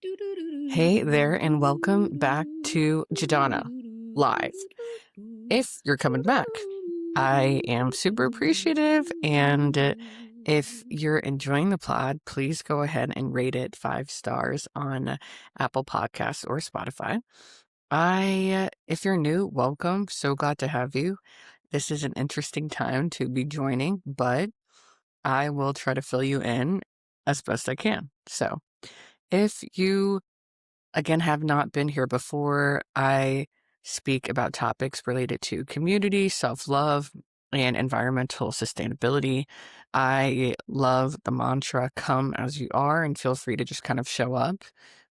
Hey there, and welcome back to Jadonna Live. If you're coming back, I am super appreciative. And if you're enjoying the pod, please go ahead and rate it 5 stars on Apple Podcasts or Spotify. If you're new, welcome. So glad to have you. This is an interesting time to be joining, but I will try to fill you in as best I can. So if you again have not been here before, I speak about topics related to community, self-love, and environmental sustainability. I love the mantra, come as you are, and feel free to just kind of show up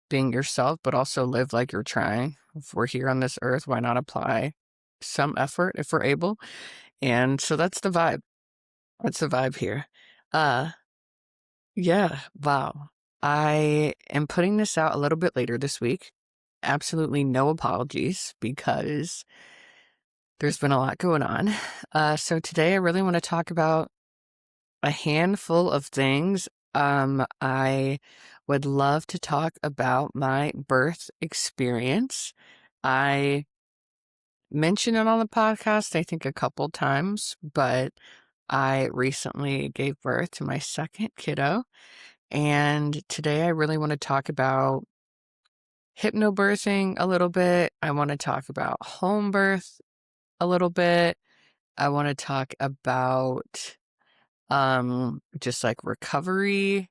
being yourself, but also live like you're trying. If we're here on this earth, why not apply some effort if we're able? And so that's the vibe. That's the vibe here. Uh, yeah, wow. I am putting this out a little bit later this week. Absolutely no apologies because there's been a lot going on. So today I really want to talk about a handful of things. I would love to talk about my birth experience. I mentioned it on the podcast, I think a couple times, but I recently gave birth to my second kiddo. And today I really want to talk about hypnobirthing a little bit. I want to talk about home birth a little bit. I want to talk about just like recovery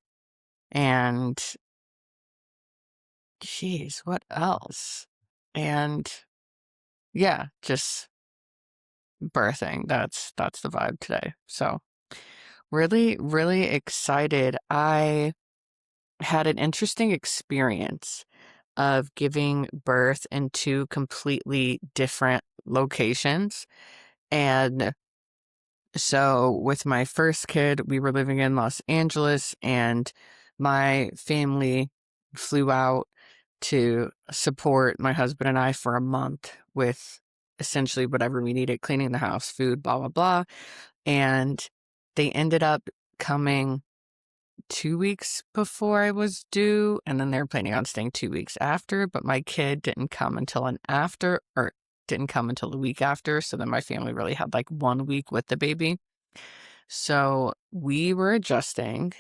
and geez, what else? And yeah, just birthing. That's the vibe today. So really, really excited. I had an interesting experience of giving birth in 2 completely different locations. And so with my first kid, we were living in Los Angeles, and my family flew out to support my husband and I for a month with essentially whatever we needed, cleaning the house, food, blah, blah, blah. And they ended up coming 2 weeks before I was due, and then they're planning on staying 2 weeks after, but my kid didn't come until didn't come until the week after, so then my family really had like 1 week with the baby. So we were adjusting.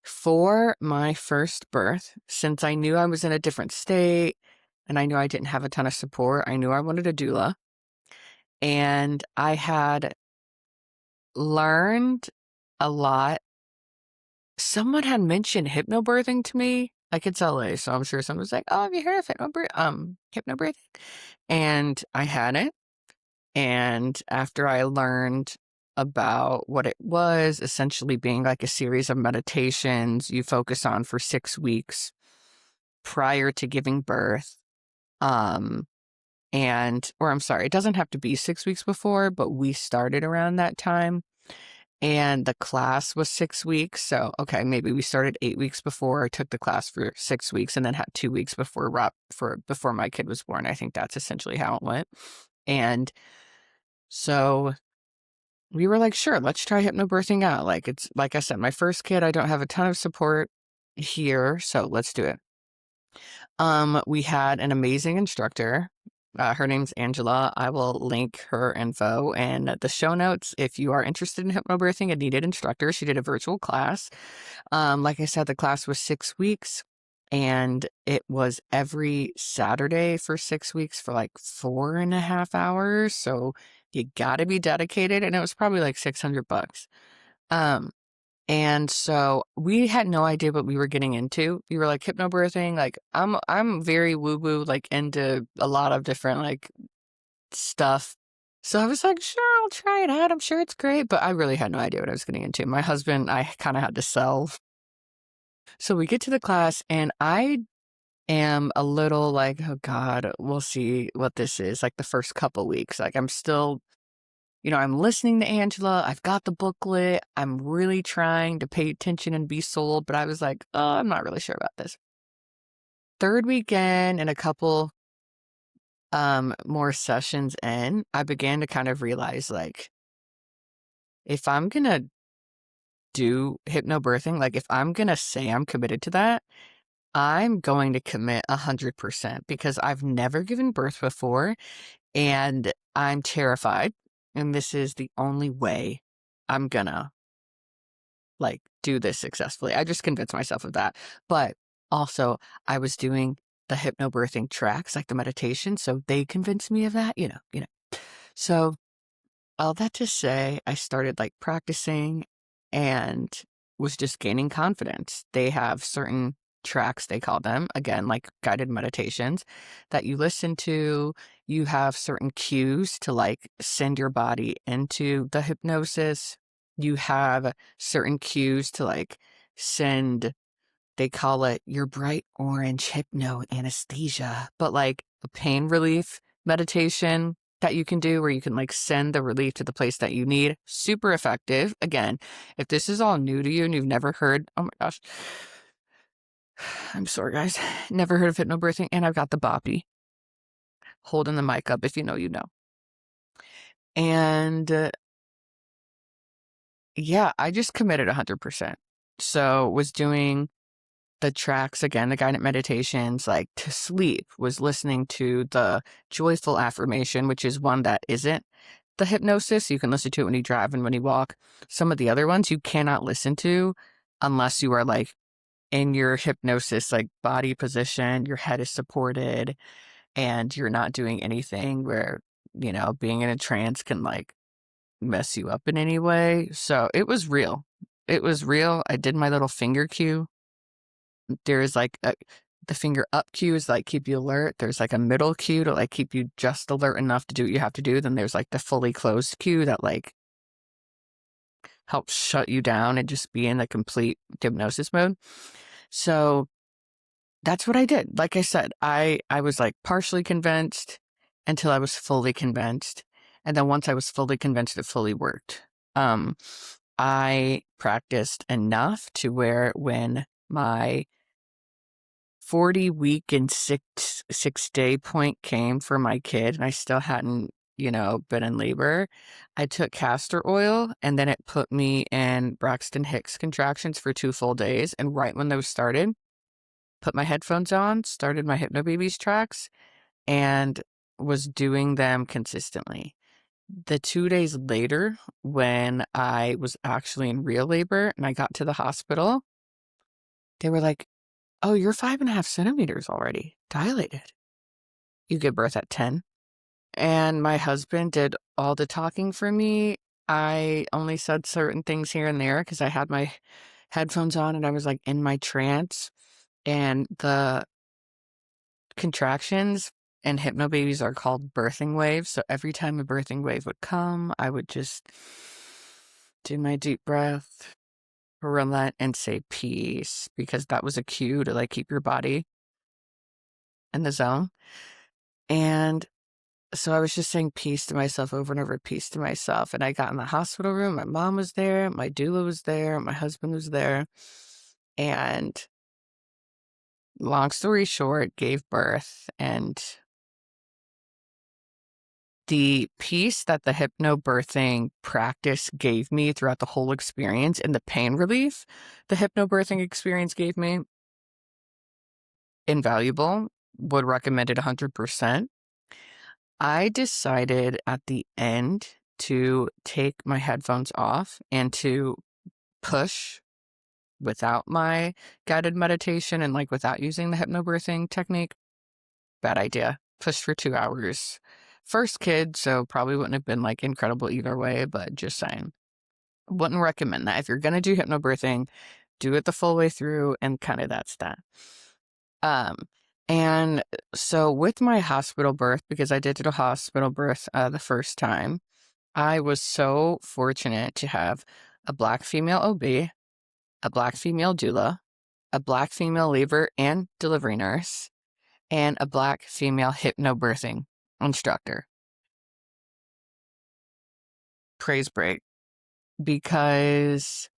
For my first birth, since I knew I was in a different state and I knew I didn't have a ton of support, I knew I wanted a doula, and I had learned a lot. Someone had mentioned hypnobirthing to me. Like, it's LA, so I'm sure someone was like, "Oh, have you heard of hypnobirthing?" And I hadn't. And after I learned about what it was, essentially being like a series of meditations you focus on for 6 weeks prior to giving birth. Or I'm sorry, it doesn't have to be 6 weeks before, but we started around that time. And the class was 6 weeks. So, okay, maybe we started 8 weeks before. I took the class for 6 weeks and then had 2 weeks before my kid was born. I think that's essentially how it went. And so we were like, sure, let's try hypnobirthing out. Like, it's like I said, my first kid, I don't have a ton of support here, so let's do it. We had an amazing instructor. Her name's Angela. I will link her info in the show notes if you are interested in hypnobirthing and needed instructor. She did a virtual class. Like I said, the class was 6 weeks, and it was every Saturday for 6 weeks for like 4.5 hours. So you gotta be dedicated, and it was probably like $600. And so we had no idea what we were getting into. We were like, hypnobirthing, like I'm very woo-woo, like into a lot of different like stuff. So I was like, sure, I'll try it out. I'm sure it's great. But I really had no idea what I was getting into. My husband, I kind of had to sell. So we get to the class, and I am a little like, oh God, we'll see what this is. Like the first couple weeks, like I'm still, I'm listening to Angela. I've got the booklet. I'm really trying to pay attention and be sold, but I was like, oh, I'm not really sure about this. Third weekend and a couple more sessions in, I began to kind of realize, like, if I'm going to do hypnobirthing, like if I'm going to say I'm committed to that, I'm going to commit 100% because I've never given birth before and I'm terrified. And this is the only way I'm gonna like do this successfully. I just convinced myself of that. But also I was doing the hypnobirthing tracks, like the meditation. So they convinced me of that, you know. So all that to say, I started like practicing and was just gaining confidence. They have certain tracks, they call them, again, like guided meditations that you listen to. You have certain cues to like send your body into the hypnosis. You have certain cues to like send, they call it your bright orange hypno anesthesia, but like a pain relief meditation that you can do where you can like send the relief to the place that you need. Super effective. Again, if this is all new to you and you've never heard, oh my gosh, I'm sorry guys, never heard of hypnobirthing, and I've got the boppy holding the mic up. If you know, you know. And yeah, I just committed 100%. So was doing the tracks again, the guided meditations, like to sleep, was listening to the joyful affirmation, which is one that isn't the hypnosis. You can listen to it when you drive and when you walk. Some of the other ones you cannot listen to unless you are like in your hypnosis, like body position, your head is supported, and you're not doing anything where, you know, being in a trance can like mess you up in any way. So it was real. It was real. I did my little finger cue. There's like the finger up cue is like keep you alert. There's like a middle cue to like keep you just alert enough to do what you have to do. Then there's like the fully closed cue that like helps shut you down and just be in the complete hypnosis mode. So that's what I did. Like I said, I was like partially convinced until I was fully convinced. And then once I was fully convinced, it fully worked. I practiced enough to where when my 40-week and six day point came for my kid and I still hadn't, you know, been in labor, I took castor oil and then it put me in Braxton Hicks contractions for 2 full days. And right when those started, put my headphones on, started my Hypnobabies tracks, and was doing them consistently. The 2 days later, when I was actually in real labor and I got to the hospital, they were like, oh, you're 5.5 centimeters already dilated. You give birth at 10. And my husband did all the talking for me. I only said certain things here and there because I had my headphones on and I was like in my trance. And the contractions and Hypnobabies are called birthing waves. So every time a birthing wave would come, I would just do my deep breath, relent, and say peace, because that was a cue to like keep your body in the zone. And so I was just saying peace to myself over and over, peace to myself. And I got in the hospital room. My mom was there. My doula was there. My husband was there. And long story short, gave birth. And the peace that the hypnobirthing practice gave me throughout the whole experience and the pain relief the hypnobirthing experience gave me, invaluable. Would recommend it 100%. I decided at the end to take my headphones off and to push without my guided meditation and like without using the hypnobirthing technique. Bad idea. Pushed for 2 hours. First kid, so probably wouldn't have been like incredible either way, but just saying. Wouldn't recommend that. If you're going to do hypnobirthing, do it the full way through, and kind of that's that. And so with my hospital birth, because I did a hospital birth the first time, I was so fortunate to have a Black female OB, a Black female doula, a Black female labor and delivery nurse, and a Black female hypnobirthing instructor. Praise break. Because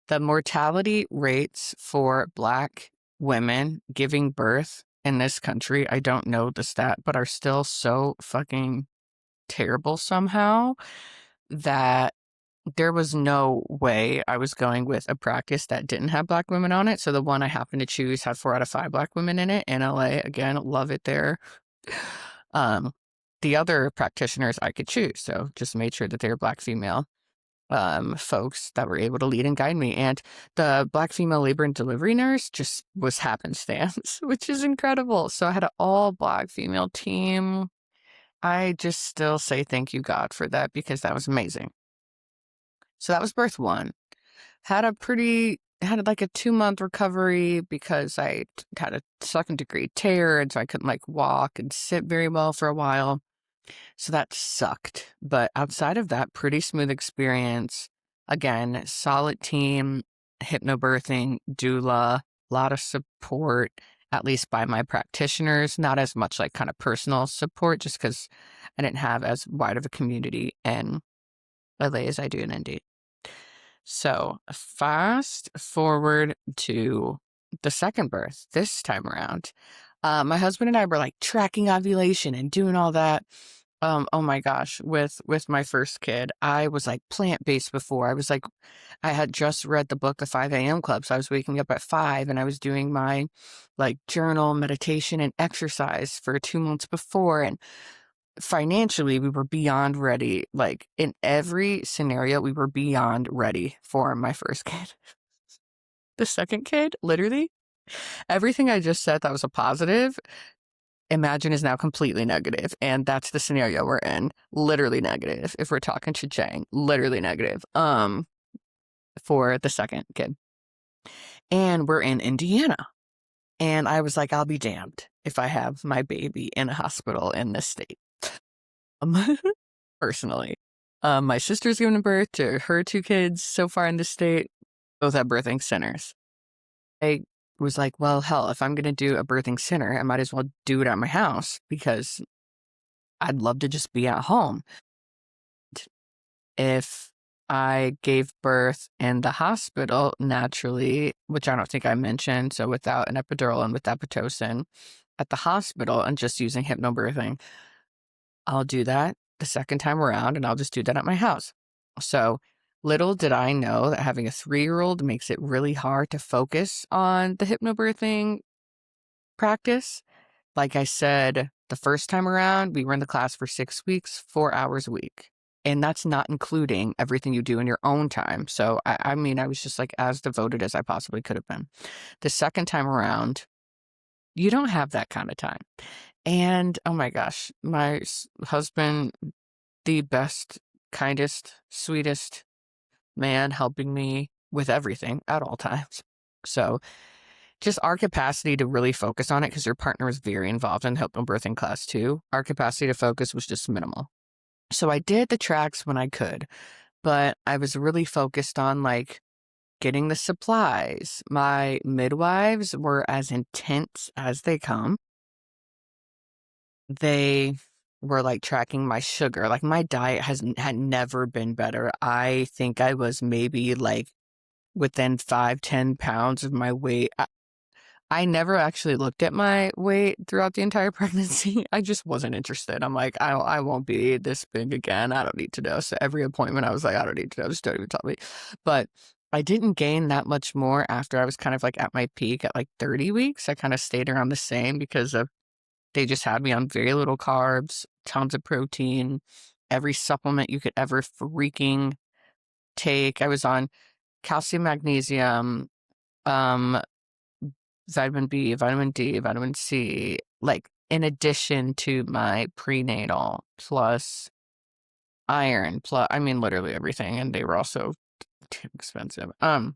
the mortality rates for Black women giving birth in this country, I don't know the stat, but are still so fucking terrible somehow that there was no way I was going with a practice that didn't have Black women on it. So the one I happened to choose had 4 out of 5 Black women in it in LA. Again, love it there. The other practitioners I could choose, so just made sure that they were Black female folks that were able to lead and guide me. And the Black female labor and delivery nurse just was happenstance, which is incredible. So I had an all Black female team. I just still say thank you, God, for that, because that was amazing. So that was birth 1. Had like a 2-month recovery because I had a 2nd-degree tear, and so I couldn't like walk and sit very well for a while. So that sucked. But outside of that, pretty smooth experience. Again, solid team, hypnobirthing, doula, a lot of support, at least by my practitioners, not as much like kind of personal support, just because I didn't have as wide of a community in LA as I do in Indy. So fast forward to the second birth this time around. My husband and I were like tracking ovulation and doing all that. Oh my gosh, with my first kid, I was like plant-based before. I had just read the book, The 5 a.m. Club. So I was waking up at 5 and I was doing my like journal, meditation, and exercise for 2 months before. And financially, we were beyond ready. Like in every scenario, we were beyond ready for my first kid. The second kid, literally, everything I just said that was a positive, imagine is now completely negative. And that's the scenario we're in. Literally negative. If we're talking cha-chang, literally negative. For the second kid. And we're in Indiana. And I was like, I'll be damned if I have my baby in a hospital in this state. Personally. My sister's given birth to her 2 kids so far in the state, both at birthing centers. I was like, well, hell, if I'm going to do a birthing center, I might as well do it at my house because I'd love to just be at home. If I gave birth in the hospital naturally, which I don't think I mentioned, so without an epidural and with Pitocin at the hospital and just using hypnobirthing, I'll do that the second time around and I'll just do that at my house. So little did I know that having a 3-year-old makes it really hard to focus on the hypnobirthing practice. Like I said, the first time around, we were in the class for 6 weeks, 4 hours a week. And that's not including everything you do in your own time. So, I mean, I was just like as devoted as I possibly could have been. The second time around, you don't have that kind of time. And oh my gosh, my husband, the best, kindest, sweetest man, helping me with everything at all times. So just our capacity to really focus on it, because your partner was very involved in hypnobirthing class too. Our capacity to focus was just minimal. So I did the tracks when I could, but I was really focused on like getting the supplies. My midwives were as intense as they come. They were like tracking my sugar. Like my diet had never been better. I think I was maybe like within 5-10 pounds of my weight. I never actually looked at my weight throughout the entire pregnancy. I just wasn't interested. I'm like, I won't be this big again. I don't need to know. So every appointment, I was like, I don't need to know. Just don't even tell me. But I didn't gain that much more after I was kind of like at my peak at like 30 weeks. I kind of stayed around the same because they just had me on very little carbs, tons of protein, every supplement you could ever freaking take. I was on calcium, magnesium, vitamin B, vitamin D, vitamin C, like in addition to my prenatal plus iron, plus, I mean, literally everything. And they were also too expensive. And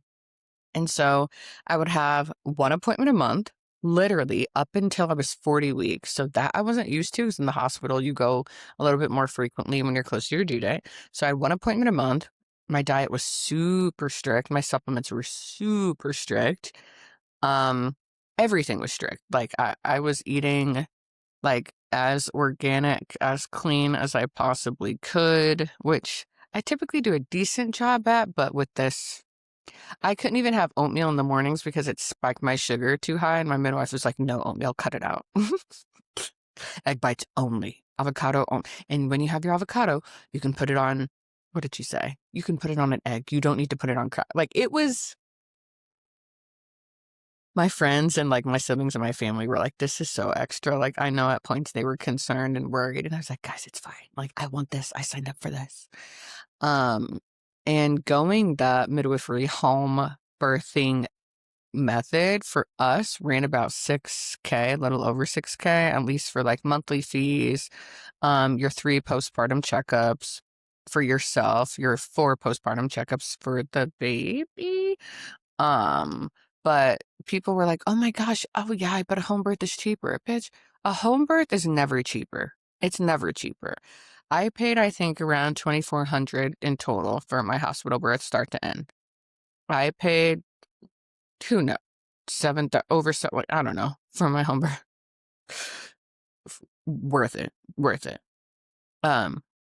so I would have 1 appointment a month, literally up until I was 40 weeks. So that I wasn't used to, because in the hospital, you go a little bit more frequently when you're close to your due date. So I had 1 appointment a month. My diet was super strict. My supplements were super strict. Everything was strict. Like I was eating like as organic, as clean as I possibly could, which I typically do a decent job at, but with this, I couldn't even have oatmeal in the mornings because it spiked my sugar too high. And my midwife was like, no oatmeal, cut it out. Egg bites only, avocado only. And when you have your avocado, you can put it on what did she say? You can put it on an egg. You don't need to put it on crab. Like, it was, my friends and like my siblings and my family were like, this is so extra. Like, I know at points they were concerned and worried. And I was like, guys, it's fine. Like, I want this. I signed up for this. Um, and going the midwifery home birthing method for us ran about 6K, a little over 6K, at least for like monthly fees, your 3 postpartum checkups for yourself, your 4 postpartum checkups for the baby. But people were like, oh my gosh, oh yeah, I bet a home birth is cheaper. Bitch, a home birth is never cheaper. It's never cheaper. I paid, I think, around $2,400 in total for my hospital birth, start to end. I paid, who knows, over seven, I don't know, for my home birth. Worth it, worth it.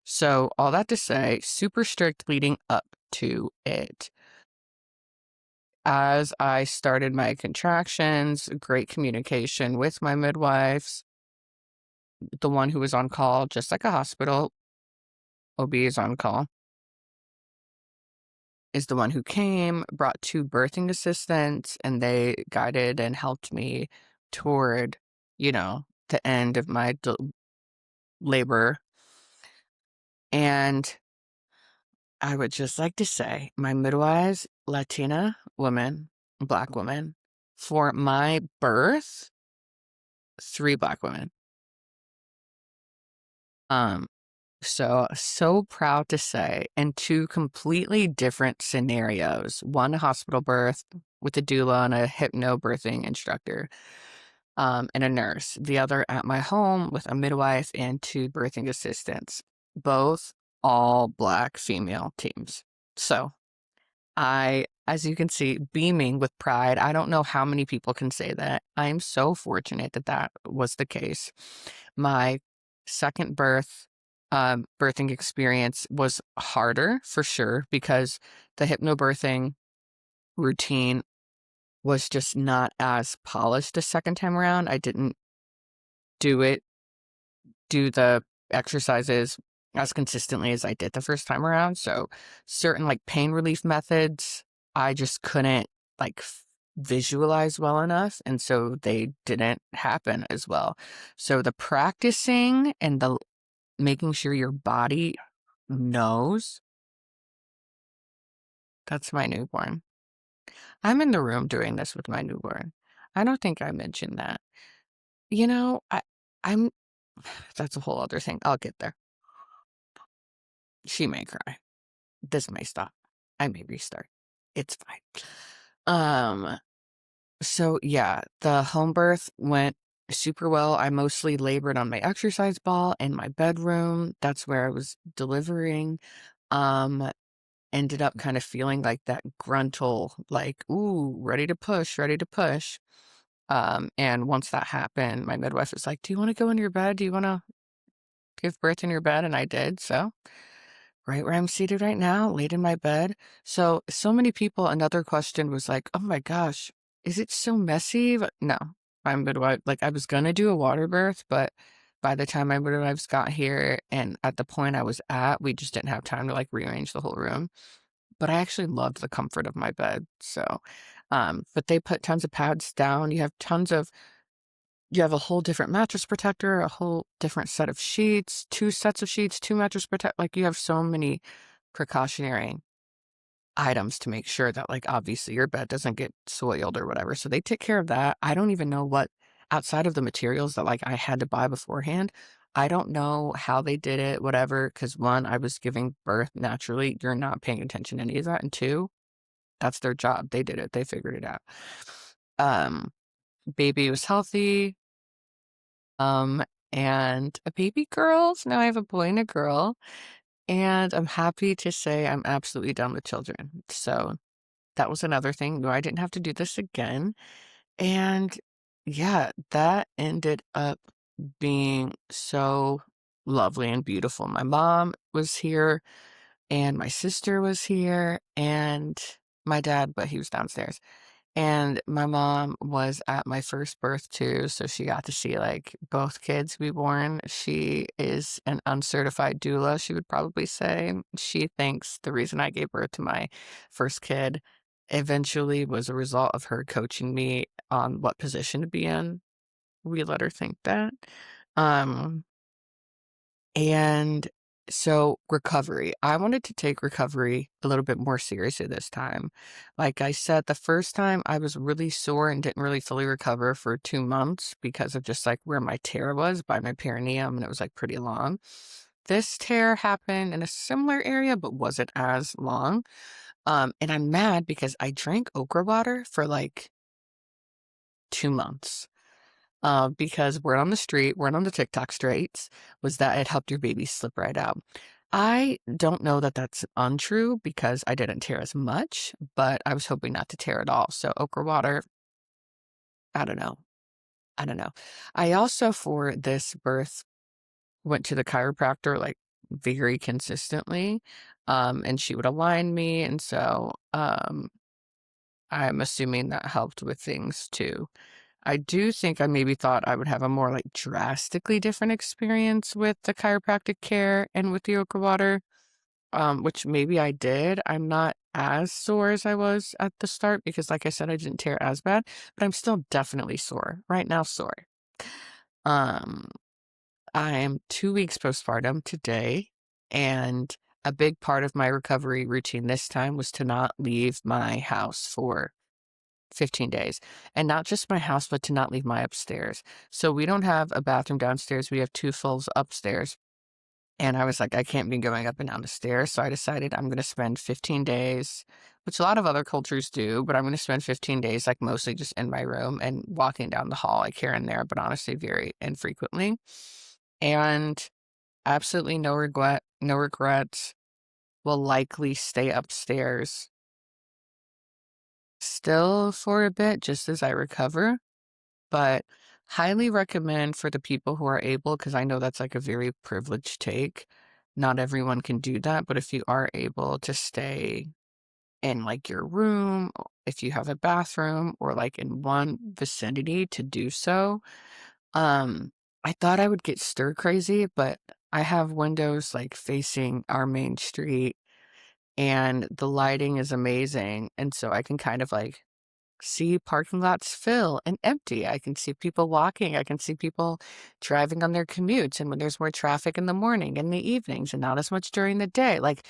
So all that to say, super strict leading up to it. As I started my contractions, great communication with my midwives, the one who was on call, just like a hospital, OB is on call, is the one who came, brought 2 birthing assistants, and they guided and helped me toward, the end of my labor. And I would just like to say, my midwives, Latina woman, Black woman, for my birth, 3 Black women. So proud to say, and 2 completely different scenarios. One, a hospital birth with a doula and a hypnobirthing instructor, and a nurse. The other at my home with a midwife and 2 birthing assistants, both all Black female teams. So as you can see, beaming with pride. I don't know how many people can say that. I am so fortunate that that was the case. My second birthing experience was harder for sure because the hypnobirthing routine was just not as polished the second time around. I didn't do the exercises as consistently as I did the first time around. So certain like pain relief methods, I just couldn't like visualize well enough. And so they didn't happen as well. So the practicing and the making sure your body knows, that's my newborn. I'm in the room doing this with my newborn. I don't think I mentioned that. I'm, that's a whole other thing. I'll get there. She may cry. This may stop. I may restart. It's fine. So yeah, the home birth went super well. I mostly labored on my exercise ball in my bedroom. That's where I was delivering. Ended up kind of feeling like that gruntle, like, ooh, ready to push, ready to push. And once that happened, my midwife was like, do you want to go in your bed? Do you want to give birth in your bed? And I did. So right where I'm seated right now, laid in my bed. So many people, another question was like, oh my gosh, is it so messy? But no, my midwife, like I was going to do a water birth, but by the time my midwives got here and at the point I was at, we just didn't have time to like rearrange the whole room. But I actually loved the comfort of my bed. So, but they put tons of pads down. You have a whole different mattress protector, a whole different set of sheets, 2 sets of sheets, 2 mattress protect. Like you have so many precautionary items to make sure that like obviously your bed doesn't get soiled or whatever. So they take care of that. I don't even know what outside of the materials that like I had to buy beforehand. I don't know how they did it, whatever, because 1, I was giving birth naturally. You're not paying attention to any of that. And 2, that's their job. They did it. They figured it out. Baby was healthy. And a baby girl. So now I have a boy and a girl. And I'm happy to say I'm absolutely done with children. So that was another thing. No, I didn't have to do this again. And yeah, that ended up being so lovely and beautiful. My mom was here and my sister was here and my dad, but he was downstairs. And my mom was at my first birth too, so she got to see like both kids be born. She is an uncertified doula, she would probably say. She thinks the reason I gave birth to my first kid eventually was a result of her coaching me on what position to be in. We let her think that. Um, and so recovery. I wanted to take recovery a little bit more seriously this time. Like I said, the first time I was really sore and didn't really fully recover for 2 months because of just like where my tear was by my perineum, and it was like pretty long. This tear happened in a similar area, but wasn't as long. And I'm mad because I drank okra water for like 2 months. Because word on the TikTok streets was that it helped your baby slip right out. I don't know that that's untrue because I didn't tear as much, but I was hoping not to tear at all. So okra water, I don't know. I don't know. I also, for this birth, went to the chiropractor like very consistently, and she would align me. And so I'm assuming that helped with things too. I do think I maybe thought I would have a more like drastically different experience with the chiropractic care and with the okra water, which maybe I did. I'm not as sore as I was at the start because, like I said, I didn't tear as bad, but I'm still definitely sore right now. Sore. Um, I'm 2 weeks postpartum today, and a big part of my recovery routine this time was to not leave my house for 15 days. And not just my house, but to not leave my upstairs. So we don't have a bathroom downstairs. We have two fulls upstairs. And I was like, I can't be going up and down the stairs. So I decided I'm going to spend 15 days, which a lot of other cultures do, but I'm going to spend 15 days, like mostly just in my room and walking down the hall, like here and there, but honestly, very infrequently. And absolutely no regrets. Will likely stay upstairs still for a bit just as I recover. But highly recommend for the people who are able, because I know that's like a very privileged take. Not everyone can do that, but if you are able to stay in like your room, if you have a bathroom or like in one vicinity to do so. I thought I would get stir crazy, but I have windows like facing our main street and the lighting is amazing. And so I can kind of like see parking lots fill and empty. I can see people walking. I can see people driving on their commutes. And when there's more traffic in the morning and the evenings and not as much during the day, like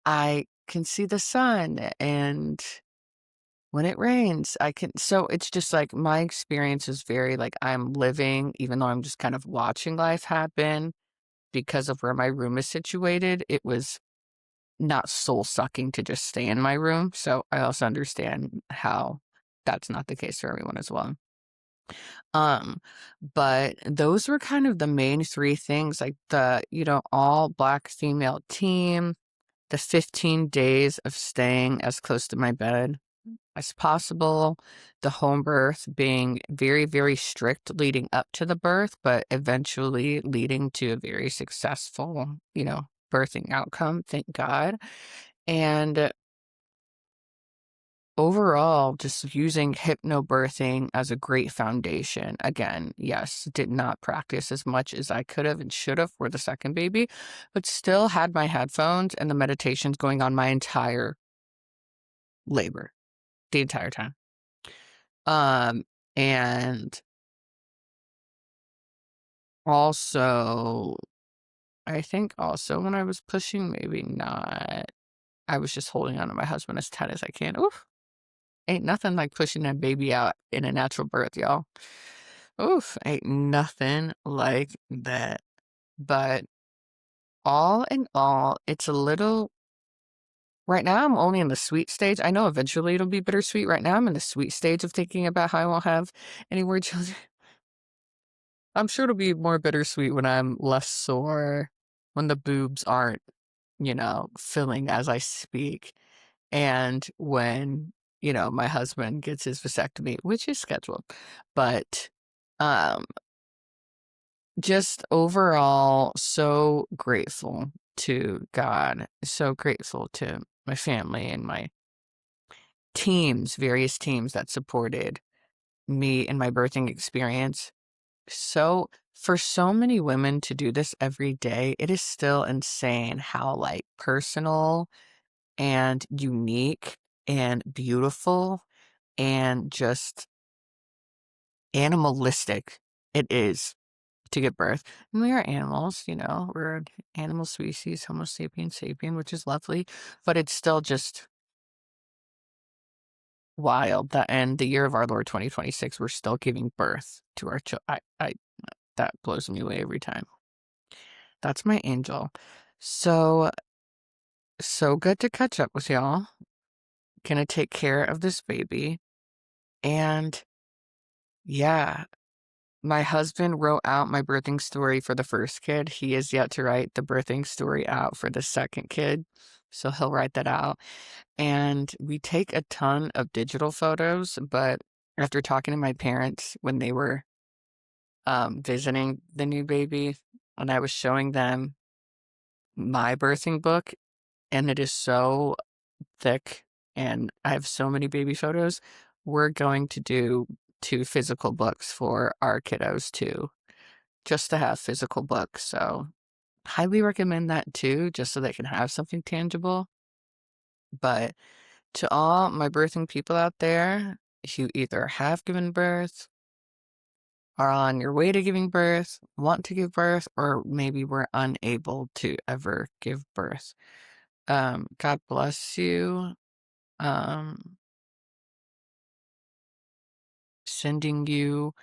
I can see the sun. And when it rains, I can. So it's just like my experience is very like I'm living, even though I'm just kind of watching life happen because of where my room is situated. It was not soul sucking to just stay in my room. So I also understand how that's not the case for everyone as well. Um, but those were kind of the main three things, like the, all Black female team, the 15 days of staying as close to my bed as possible, the home birth being very, very strict leading up to the birth, but eventually leading to a very successful, birthing outcome, thank God. And overall, just using hypnobirthing as a great foundation. Again, yes, did not practice as much as I could have and should have for the second baby, but still had my headphones and the meditations going on my entire labor, the entire time. And also, I think also when I was pushing, maybe not, I was just holding on to my husband as tight as I can. Oof. Ain't nothing like pushing that baby out in a natural birth, y'all. Oof, ain't nothing like that. But all in all, it's a little. Right now, I'm only in the sweet stage. I know eventually it'll be bittersweet. Right now, I'm in the sweet stage of thinking about how I won't have any more children. I'm sure it'll be more bittersweet when I'm less sore, when the boobs aren't, filling as I speak. And when, my husband gets his vasectomy, which is scheduled. But um, just overall, so grateful to God, so grateful to my family and my various teams that supported me in my birthing experience. So for so many women to do this every day, it is still insane how like personal and unique and beautiful and just animalistic it is to give birth. And we are animals, we're an animal species, Homo sapiens sapien, which is lovely, but it's still just wild that in the year of our Lord 2026, we're still giving birth to our children. That blows me away every time. That's my angel. So good to catch up with y'all. Gonna take care of this baby. And yeah, my husband wrote out my birthing story for the first kid. He is yet to write the birthing story out for the second kid. So he'll write that out. And we take a ton of digital photos, but after talking to my parents when they were visiting the new baby, and I was showing them my birthing book, and it is so thick, and I have so many baby photos, we're going to do 2 physical books for our kiddos too, just to have physical books. So highly recommend that too, just so they can have something tangible. But to all my birthing people out there, if you either have given birth, are on your way to giving birth, want to give birth, or maybe were unable to ever give birth, God bless you. Sending you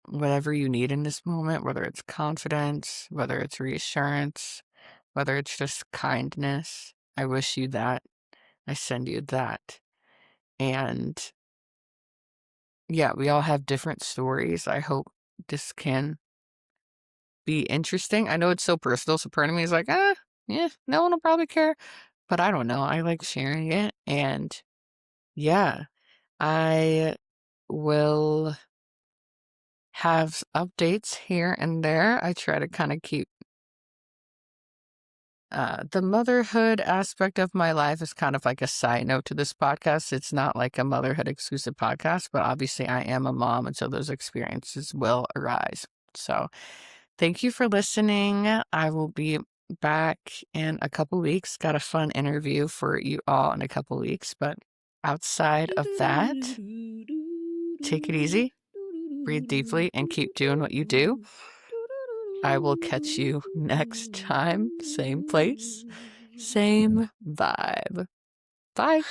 whatever you need in this moment, whether it's confidence, whether it's reassurance, whether it's just kindness. I wish you that. I send you that. And yeah, we all have different stories. I hope this can be interesting. I know it's so personal, so part of me is like, yeah, no one will probably care. But I don't know. I like sharing it. And yeah, I will have updates here and there. I try to kind of keep the motherhood aspect of my life is kind of like a side note to this podcast. It's not like a motherhood exclusive podcast, but obviously I am a mom, and so those experiences will arise. So thank you for listening. I will be back in a couple weeks. Got a fun interview for you all in a couple weeks, but outside of that, take it easy, breathe deeply, and keep doing what you do. I will catch you next time. Same place, same vibe. Bye.